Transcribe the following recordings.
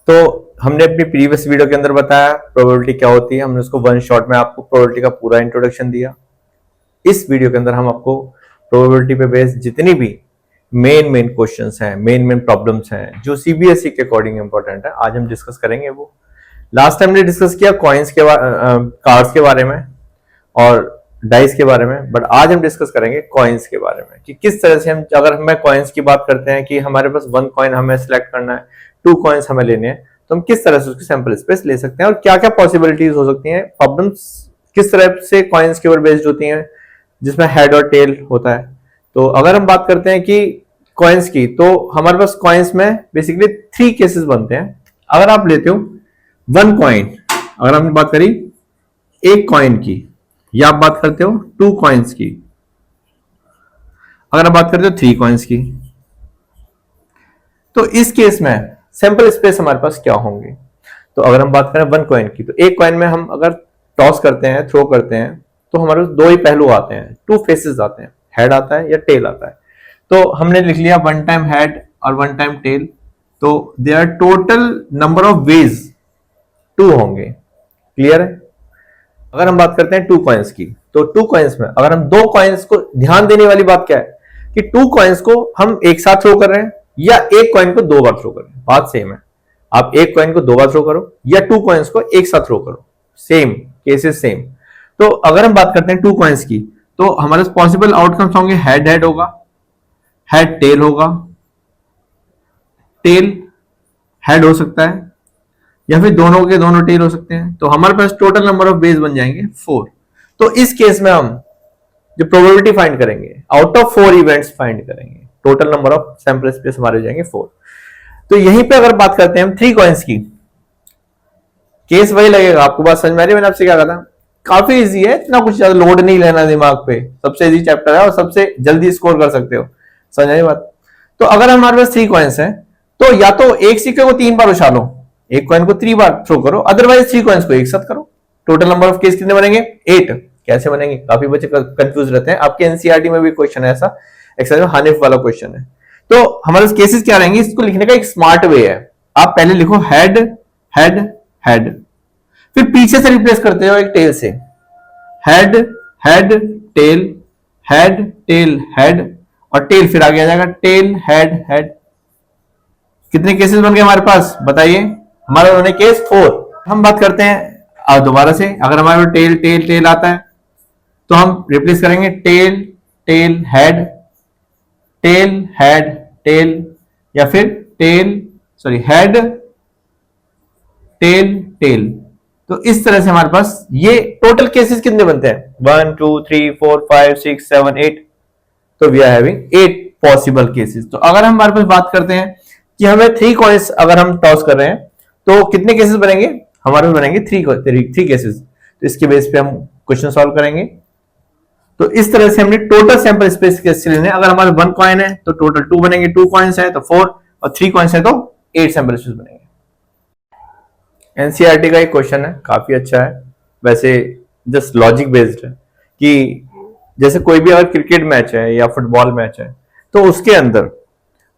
तो हमने अपनी प्रीवियस वीडियो के अंदर बताया प्रोबेबिलिटी क्या होती है, हमने उसको वन शॉट में आपको प्रोबेबिलिटी का पूरा इंट्रोडक्शन दिया। इस वीडियो के अंदर हम आपको प्रोबेबिलिटी पे बेस्ड जितनी भी मेन क्वेश्चंस हैं, मेन प्रॉब्लम्स हैं जो सीबीएसई के अकॉर्डिंग इंपॉर्टेंट है, आज हम डिस्कस करेंगे। वो लास्ट टाइम हमने डिस्कस किया कॉइन्स के कार्ड्स के बारे में और डाइस के बारे में, बट आज हम डिस्कस करेंगे कॉइन्स के बारे में कि किस तरह से हम, अगर हमें कॉइन्स की बात करते हैं कि हमारे पास वन कॉइन हमें सिलेक्ट करना है, टू कॉइन्स हमें लेने हैं, तो हम किस तरह से उसकी सैंपल स्पेस ले सकते हैं और क्या क्या पॉसिबिलिटीज हो सकती हैं, प्रॉब्लम्स किस तरह से कॉइन्स के ऊपर बेस्ड होती हैं जिसमें हेड और टेल होता है। तो अगर हम बात करते हैं कि कॉइन्स की, तो हमारे पास कॉइन्स में बेसिकली 3 केसेस बनते हैं। अगर आप लेते हो वन कॉइन, अगर हमने बात करी एक कॉइन की, या आप बात करते हो 2 कॉइन्स की, अगर आप बात करते हो 3 कॉइन्स की, तो इस केस में सैंपल स्पेस हमारे पास क्या होंगे। तो अगर हम बात करें वन कॉइन की, तो एक कॉइन में हम अगर टॉस करते हैं, थ्रो करते हैं, तो हमारे पास 2 ही पहलू आते हैं, 2 फेसेस आते हैं, हेड आता है या टेल आता है। तो हमने लिख लिया वन टाइम हेड और वन टाइम टेल, तो there total number of ways 2 होंगे। क्लियर है। अगर हम बात करते हैं 2 कॉइन्स की, तो 2 कॉइन्स में अगर हम 2 कॉइन्स को, ध्यान देने वाली बात क्या है कि 2 कॉइन्स को हम एक साथ थ्रो कर रहे हैं या एक कॉइन को 2 बार थ्रो कर रहे हैं, बात सेम है। आप एक कॉइन को 2 बार थ्रो करो या 2 कॉइन्स को एक साथ थ्रो करो, सेम केसेस सेम। तो अगर हम बात करते हैं 2 कॉइन्स की, तो हमारे पॉसिबल आउटकम्स होंगे हेड हेड होगा, हेड टेल होगा, टेल हेड हो सकता है, या फिर दोनों के दोनों टेल हो सकते हैं। तो हमारे पास टोटल नंबर ऑफ बेस बन जाएंगे 4। तो इस केस में हम जो प्रोबेबिलिटी फाइंड करेंगे, आउट ऑफ 4 इवेंट्स फाइंड करेंगे, total number of sample space हमारे हो जाएंगे 4। तो यहीं पे अगर बात करते हैं हम 3 कॉइन्स की, केस वही लगेगा। आपको बात समझ में आ रही है? मैंने आपसे क्या कहा था, काफी इजी है, इतना कुछ ज्यादा लोड नहीं लेना दिमाग पे, सबसे इजी चैप्टर है और सबसे जल्दी स्कोर कर सकते हो। समझ आई बात? तो अगर हमारे पास 3 कॉइन्स हैं, तो या तो एक सिक्के को 3 बार उछालो, एक कॉइन को 3 बार थ्रो करो, अदरवाइज 3 कॉइन्स को एक साथ करो। टोटल नंबर ऑफ केस कितने बनेंगे? 8। कैसे बनेंगे? काफी बच्चे कंफ्यूज रहते हैं, आपके एनसीईआरटी में भी क्वेश्चन है ऐसा, एक्सरसाइज में हानिफ वाला क्वेश्चन है। तो हमारे केसेस क्या रहेंगे, इसको लिखने का एक स्मार्ट वे है। आप पहले लिखो हेड हेड हेड, फिर पीछे से रिप्लेस करते हो एक टेल से, head head tail, head tail head, और टेल फिर आगे आ जाएगा टेल हेड हेड। कितने केसेस बन गए हमारे पास बताइए? हमारे बने केस 4। हम बात करते हैं दोबारा से, अगर हमारे टेल टेल टेल आता है तो हम रिप्लेस करेंगे tail tail head, tail head tail, या फिर tail sorry head tail tail. तो इस तरह से हमारे पास ये टोटल केसेस कितने बनते हैं? 1 2 3 4 5 6 7 8। तो we are having 8 possible cases. तो अगर हम हमारे पास बात करते हैं कि हमें 3 कॉइन्स अगर हम टॉस कर रहे हैं, तो कितने केसेस बनेंगे? हमारे पास बनेंगे 3 केसेस। तो इसके बेस पे हम क्वेश्चन सॉल्व करेंगे। तो इस तरह से हमने टोटल सैंपल स्पेस केस लेने। अगर हमारे 1 कॉइन है तो टोटल 2 बनेंगे, 2 कॉइन्स है तो 4, और 3 कॉइन्स है तो 8 सैंपल स्पेस बनेंगे। एनसीईआरटी का एक क्वेश्चन है, काफी अच्छा है वैसे, जस्ट लॉजिक बेस्ड है कि जैसे कोई भी अगर क्रिकेट मैच है या फुटबॉल मैच है, तो उसके अंदर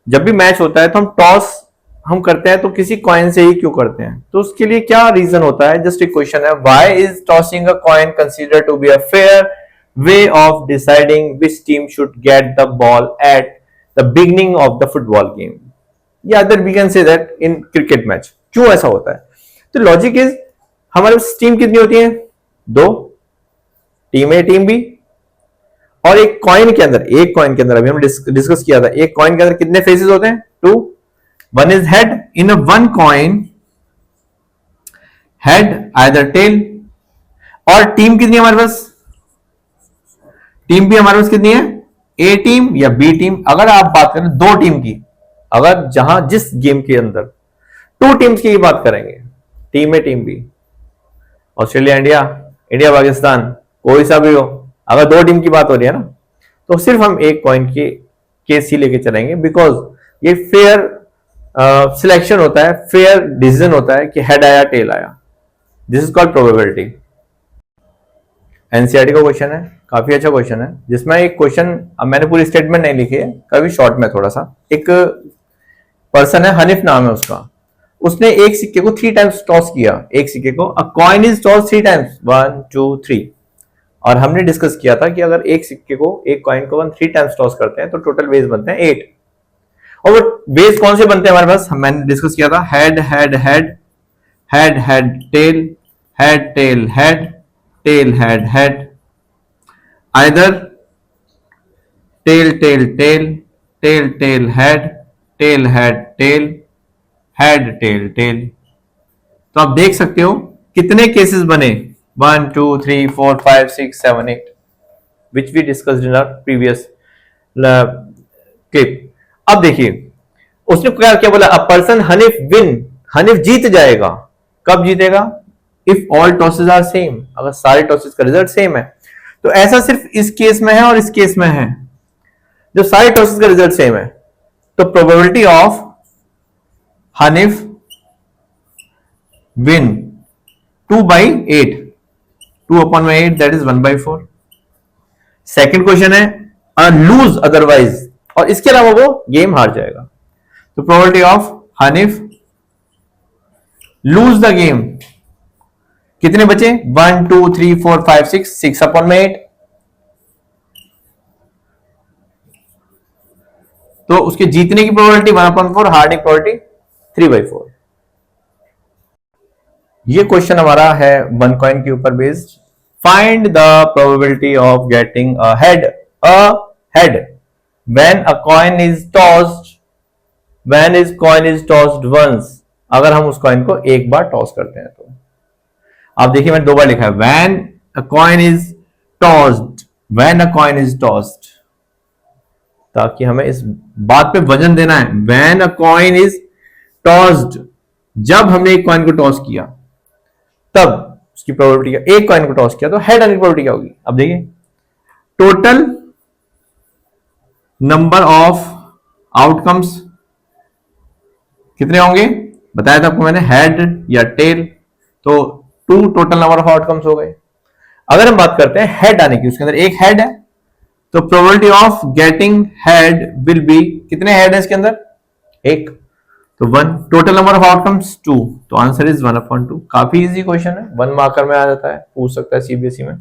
जब भी मैच होता है तो हम टॉस हम करते हैं, तो किसी कॉइन से ही क्यों करते हैं? तो उसके लिए क्या रीजन होता है? जस्ट एक क्वेश्चन है, why is tossing a coin considered to be a fair way of deciding which team should get the ball at the beginning of the football game, या other we can say that in cricket match. क्यों ऐसा होता है? तो logic is, हमारे पास team कितनी होती है? 2, टीम ए टीम बी। और एक कॉइन के अंदर, एक कॉइन के अंदर अभी हम डिस्कस किया था, एक कॉइन के अंदर कितने फेसेस होते हैं? 2। One is head, in a one coin head either tail. और टीम कितनी है हमारे पास? टीम भी हमारे पास कितनी है? ए टीम या बी टीम। अगर आप बात करें 2 टीम की, अगर जहां जिस गेम के अंदर 2 टीम्स की बात करेंगे, team A team B, Australia India, India Pakistan, कोई सा भी हो, अगर 2 टीम की बात हो रही है ना, तो सिर्फ हम एक कॉइन के केस ही लेके चलेंगे, बिकॉज ये फेयर सिलेक्शन होता है, फेयर डिसीजन होता है कि हेड आया टेल आया। This is called probability. NCERT का क्वेश्चन है, काफी अच्छा क्वेश्चन है, जिसमें एक क्वेश्चन, अब मैंने पूरी स्टेटमेंट नहीं लिखी है, कभी शॉर्ट में थोड़ा सा, एक पर्सन है हनीफ नाम है उसका, उसने एक सिक्के को 3 टाइम्स टॉस किया, एक सिक्के को, अ कॉइन इज टॉस 3 टाइम्स, 1 2 3, और हमने डिस्कस किया था कि अगर एक सिक्के को, एक कॉइन को 3 टाइम्स टॉस करते हैं तो टोटल वेज बनते हैं 8। और वो वेज कौन से बनते हैं हमारे पास, मैंने डिस्कस किया था, head head head, head head tail, head tail head, tail head head, either tail tail tail, tail tail head, tail head tail, head tail tail. तो आप देख सकते हो कितने केसेस बने, 1 2 3 4 5 6 7 8, which we discussed in our previous clip. अब देखिए उसने क्या क्या बोला, a person Hanif win, Hanif जीत जाएगा, कब जीतेगा, if all tosses are same, अगर सारे टॉसेस का रिजल्ट सेम है। तो ऐसा सिर्फ इस केस में है और इस केस में है, जो सारे टॉसेस का रिजल्ट सेम है, तो probability of Hanif win 2/8, 2/8 that is 1/4। Second question है लूज अदरवाइज, और इसके अलावा वो गेम हार जाएगा। तो probability of Hanif lose the game, कितने बचे, 1 2 3 4 5 6, 6/8, तो उसके जीतने की प्रोबेबिलिटी 1/4, हारने की प्रोबेबिलिटी 3/4। ये क्वेश्चन हमारा है 1 कॉइन के ऊपर based. Find the probability of getting a head when a coin is tossed, when is coin is tossed once, अगर हम उस कॉइन को एक बार टॉस करते हैं तो। आप देखिए मैंने 2 बार लिखा है, when a coin is tossed, when a coin is tossed, ताकि हमें इस बात पे वजन देना है, when a coin is tossed, जब हमने एक कॉइन को टॉस किया तब उसकी प्रोबेबिलिटी क्या, एक कॉइन को टॉस किया तो हेड आने की प्रोबेबिलिटी क्या होगी। अब देखिए टोटल नंबर ऑफ आउटकम्स कितने होंगे, बताया था आपको मैंने, हेड या टेल, तो 2 टोटल नंबर ऑफ आउटकम्स हो गए। अगर हम बात करते हैं हेड आने की, उसके अंदर एक हेड है, तो probability of getting head will be, कितने हेड है इसके अंदर, एक, तो 1, टोटल नंबर ऑफ आउटकम्स 2, तो आंसर इज 1/2। काफी इजी क्वेश्चन है, 1 मार्कर में आ जाता है, पूछ सकता है सीबीएसई में।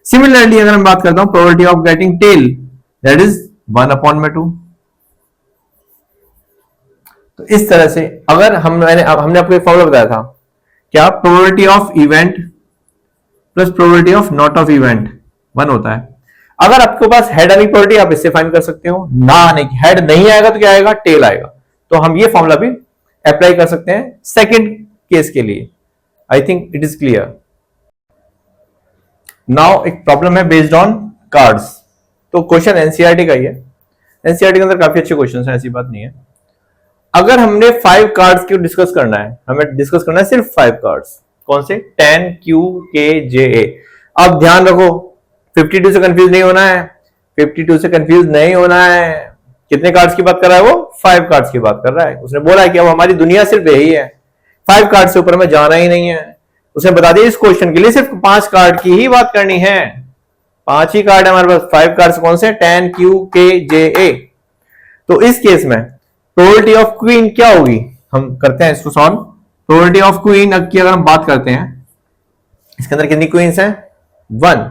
सिमिलरली अगर मैं बात करता हूं probability of getting tail, that is 1/2। तो इस तरह से अगर हमने आपको एक फॉर्मूला बताया था, क्या, probability of event plus probability of not of event 1 होता है। अगर आपके पास हेड आने की प्रोबेबिलिटी आप इससे फाइंड कर सकते हो, ना आने की, हेड नहीं आएगा तो क्या आएगा, टेल आएगा, तो हम ये फॉर्मूला भी अप्लाई कर सकते हैं सेकंड केस के लिए। I think it is clear. Now एक प्रॉब्लम है बेस्ड ऑन कार्ड्स, तो क्वेश्चन एनसीईआरटी का ही है, एनसीईआरटी के अंदर काफी अच्छे क्वेश्चन हैं, ऐसी बात नहीं है। अगर हमने 5 कार्ड्स को डिस्कस करना है, हमें डिस्कस करना है सिर्फ 5 कार्ड्स, कौन से, 10 Q K J A। अब ध्यान रखो 52 से कंफ्यूज नहीं होना है, 52 से कंफ्यूज नहीं होना है। कितने कार्ड्स की बात कर रहा है वो, 5 कार्ड्स की बात कर रहा है। उसने बोला है कि अब हमारी दुनिया सिर्फ यही है, 5 कार्ड से ऊपर में जाना ही नहीं है। उसने बता दिया इस क्वेश्चन के लिए सिर्फ 5 कार्ड की ही बात करनी है, 5 ही कार्ड है हमारे पास। 5 कार्ड्स कौन से, 10 Q K J A। तो इस केस में प्रोबेबिलिटी ऑफ क्वीन क्या होगी, हम करते हैं इसको सॉल्व। प्रोबेबिलिटी ऑफ क्वीन की अगर हम बात करते हैं, इसके अंदर कितनी क्वींस हैं, 1,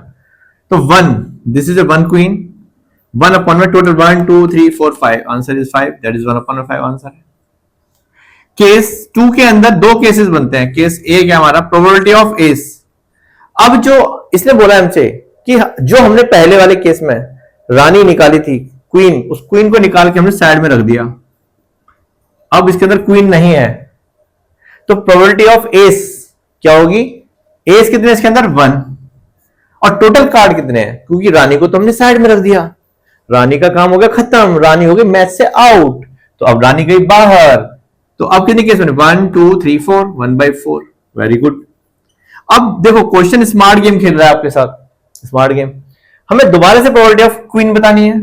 तो 1, दिस इज ए 1 क्वीन, 1/, में total 1 2 3 4 5, answer is 5, that is 1/5 answer है। केस 2 के अंदर 2 केसेस बनते हैं। केस ए क्या हमारा, प्रोबेबिलिटी ऑफ एस। अब जो इसने बोला हमसे कि जो हमने पहले वाले केस में रानी निकाली थी, क्वीन, उस क्वीन को निकाल के हमने साइड में रख दिया, अब इसके अंदर क्वीन नहीं है, तो प्रोबेबिलिटी ऑफ एस क्या होगी, एस कितने इसके अंदर, 1, और टोटल कार्ड कितने हैं, क्योंकि रानी को तो हमने साइड में रख दिया, रानी का काम हो गया खत्म, रानी हो गई मैच से आउट, तो अब रानी गई बाहर। तो अब कितने केस बने, 1 2 3 4, 1/4, वेरी गुड। अब देखो क्वेश्चन स्मार्ट गेम खेल रहा है आपके साथ, स्मार्ट गेम, हमें दोबारा से प्रोबेबिलिटी ऑफ क्वीन बतानी है,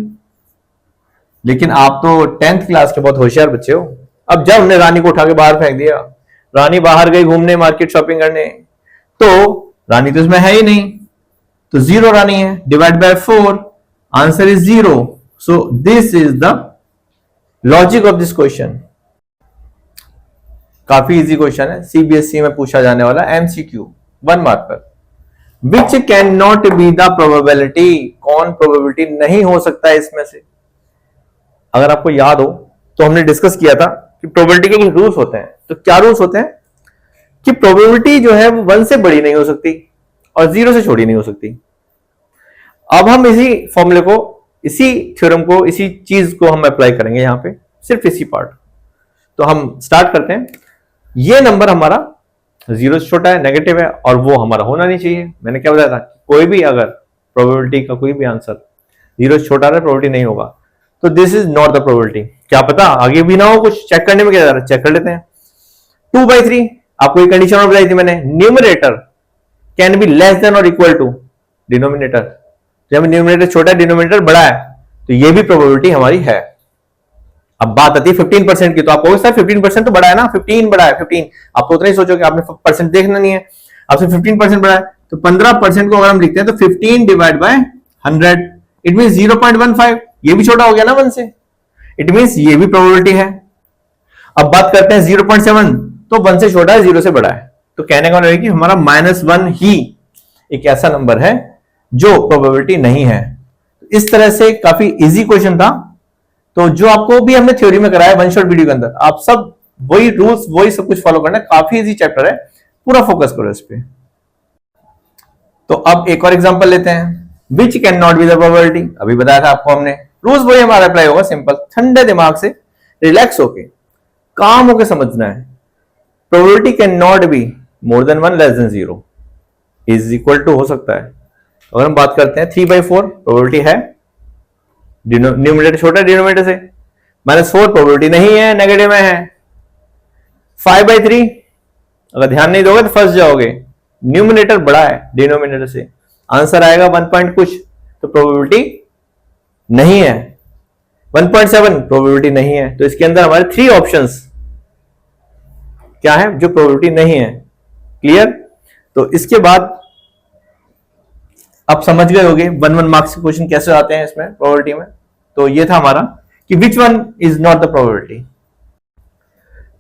लेकिन आप तो 10th क्लास के बहुत होशियार बच्चे हो। अब जब हमने रानी को उठा के बाहर फेंक दिया, रानी बाहर गई घूमने, मार्केट शॉपिंग करने, तो रानी तो इसमें है ही नहीं, तो 0 रानी है, divide by 4, answer is 0। So this is the logic of this question. काफी इजी क्वेश्चन है, सीबीएसई में पूछा जाने वाला एमसीक्यू 1 मार्क पर। Which can not be the probability, कौन प्रोबेबिलिटी नहीं हो सकता है इसमें से। अगर आपको याद हो तो हमने डिस्कस किया था कि प्रोबेबिलिटी के कुछ रूल्स होते हैं। तो क्या रूल्स होते हैं कि प्रोबेबिलिटी जो है वो 1 से बड़ी नहीं हो सकती और 0 से छोटी नहीं हो सकती। अब हम इसी फॉर्मूले को, इसी थ्योरम को, इसी चीज को हम अप्लाई करेंगे यहां पे, सिर्फ इसी पार्ट। तो हम स्टार्ट करते हैं। ये नंबर हमारा 0 से छोटा है, नेगेटिव है, और वो हमारा होना नहीं चाहिए। मैंने क्या बताया था, कोई भी अगर प्रोबेबिलिटी का कोई भी आंसर 0 से छोटा है, प्रोबेबिलिटी नहीं होगा, तो this is not the probability. क्या पता आगे भी ना हो, कुछ चेक करने में क्या जा रहा है, चेक कर लेते हैं। 2/3 आपको एक कंडीशन और बताई थी मैंने, numerator can be less than और इक्वल टू डिनोमिनेटर। जब न्यूमरेटर छोटा है, डिनोमिनेटर बड़ा है, तो ये भी प्रोबेबिलिटी हमारी है। अब बात आती है 15% की, तो आप कहोगे सर 15% तो बड़ा है ना, 15 बड़ा है, 15। आप तो उतना ही सोचोगे, आपने परसेंट देखना नहीं है, आपसे 15% बड़ा है। तो 15% को अगर हम लिखते हैं तो 15 डिवाइड बाय 100, इट मीन 0.15। ये भी छोटा हो गया ना 1 से, इट मीन ये भी प्रोबेबिलिटी है। अब बात करते हैं 0.7, तो 1 से छोटा है, 0 से बड़ा है। तो कहने का मतलब है कि हमारा -1 ही एक ऐसा नंबर है जो प्रोबेबिलिटी नहीं है। इस तरह से काफी इजी क्वेश्चन था। तो जो आपको भी हमने थ्योरी में कराया वन शॉट वीडियो के अंदर, आप सब वही रूल्स, वही सब कुछ फॉलो करना है। काफी इजी चैप्टर है, पूरा फोकस करो इस पे। तो अब एक और एग्जांपल लेते हैं, which can not be the probability. अभी बताया था आपको हमने, रूल्स वही हमारा अप्लाई होगा, सिंपल, ठंडे दिमाग से, रिलैक्स होके, काम होके समझना है। Probability can not be more than 1 less than 0 is equal to हो सकता है। अगर हम बात करते हैं 3/4 प्रोबेबिलिटी है, न्यूमरेटर छोटा है डिनोमिनेटर से, -4 प्रोबेबिलिटी नहीं है, नेगेटिव में है। 5/3 अगर ध्यान नहीं दोगे तो फंस जाओगे, न्यूमरेटर बड़ा है डिनोमिनेटर से, आंसर आएगा 1 पॉइंट कुछ, तो प्रोबेबिलिटी नहीं है। 1.7 प्रोबेबिलिटी नहीं है। तो इसके अंदर हमारे 3 ऑप्शंस क्या है जो प्रोबेबिलिटी नहीं है। क्लियर। तो इसके बाद आप समझ गए होंगे 1 मार्क्स के क्वेश्चन कैसे आते हैं इसमें प्रोबेबिलिटी में। तो ये था हमारा कि which one is not the probability.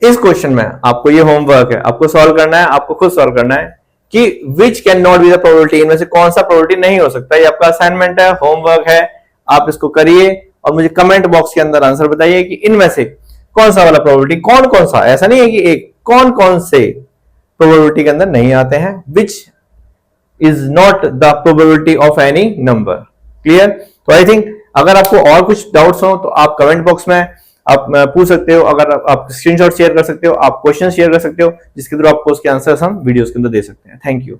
इस क्वेश्चन में आपको ये होमवर्क है, आपको सॉल्व करना है, आपको खुद सॉल्व करना है कि which can not be the probability, इनमें से कौन सा प्रोबेबिलिटी नहीं हो सकता। ये आपका असाइनमेंट है, होमवर्क है, आप इसको करिए और मुझे कमेंट बॉक्स के अंदर आंसर बताइए कि इनमें से कौन सा वाला प्रोबेबिलिटी, कौन कौन सा, ऐसा नहीं है कि एक, कौन कौन से प्रोबेबिलिटी के अंदर नहीं आते हैं, which is not the probability of any number. Clear. तो आई थिंक अगर आपको और कुछ डाउट्स हो तो आप कमेंट बॉक्स में आप पूछ सकते हो, अगर आप स्क्रीनशॉट शेयर कर सकते हो, आप क्वेश्चन शेयर कर सकते हो, जिसके थ्रू आपको उसके आंसर्स हम वीडियोस के अंदर दे सकते हैं। Thank you.